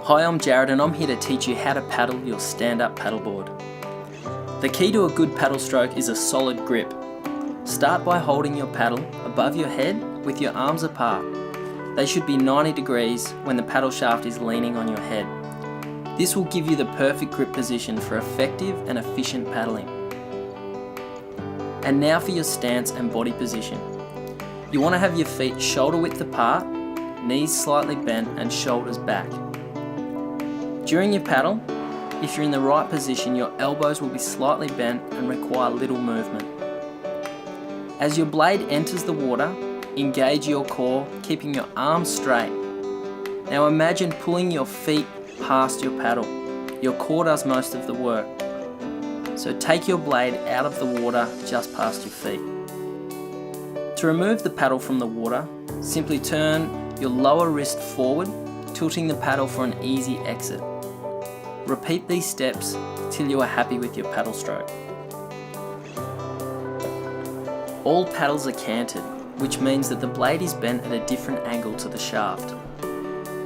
Hi, I'm Jared and I'm here to teach you how to paddle your stand-up paddleboard. The key to a good paddle stroke is a solid grip. Start by holding your paddle above your head with your arms apart. They should be 90 degrees when the paddle shaft is leaning on your head. This will give you the perfect grip position for effective and efficient paddling. And now for your stance and body position. You want to have your feet shoulder width apart, knees slightly bent and shoulders back. During your paddle, if you're in the right position, your elbows will be slightly bent and require little movement. As your blade enters the water, engage your core, keeping your arms straight. Now imagine pulling your feet past your paddle. Your core does most of the work. So take your blade out of the water just past your feet. To remove the paddle from the water, simply turn your lower wrist forward, tilting the paddle for an easy exit. Repeat these steps till you are happy with your paddle stroke. All paddles are canted, which means that the blade is bent at a different angle to the shaft.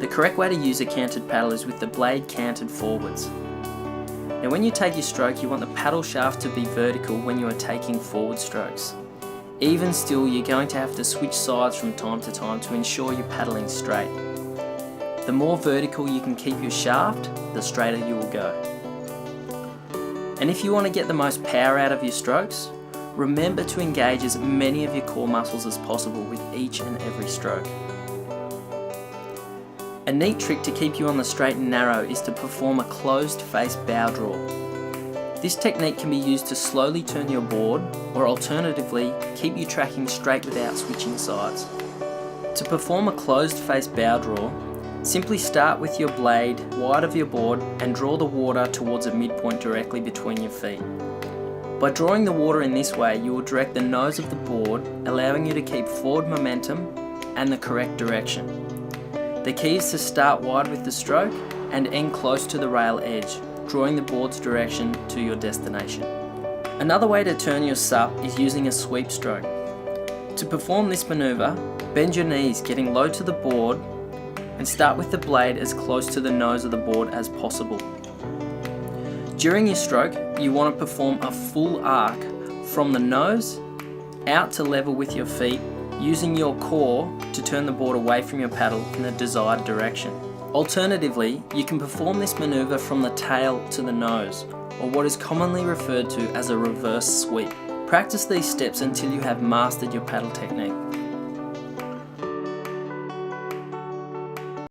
The correct way to use a canted paddle is with the blade canted forwards. Now when you take your stroke, you want the paddle shaft to be vertical when you are taking forward strokes. Even still, you're going to have to switch sides from time to time to ensure you're paddling straight. The more vertical you can keep your shaft, the straighter you will go. And if you want to get the most power out of your strokes, remember to engage as many of your core muscles as possible with each and every stroke. A neat trick to keep you on the straight and narrow is to perform a closed face bow draw. This technique can be used to slowly turn your board, or alternatively, keep you tracking straight without switching sides. To perform a closed face bow draw, simply start with your blade wide of your board and draw the water towards a midpoint directly between your feet. By drawing the water in this way, you will direct the nose of the board, allowing you to keep forward momentum and the correct direction. The key is to start wide with the stroke and end close to the rail edge, drawing the board's direction to your destination. Another way to turn your SUP is using a sweep stroke. To perform this maneuver, bend your knees, getting low to the board, and start with the blade as close to the nose of the board as possible. During your stroke, you want to perform a full arc from the nose out to level with your feet, using your core to turn the board away from your paddle in the desired direction. Alternatively, you can perform this maneuver from the tail to the nose, or what is commonly referred to as a reverse sweep. Practice these steps until you have mastered your paddle technique.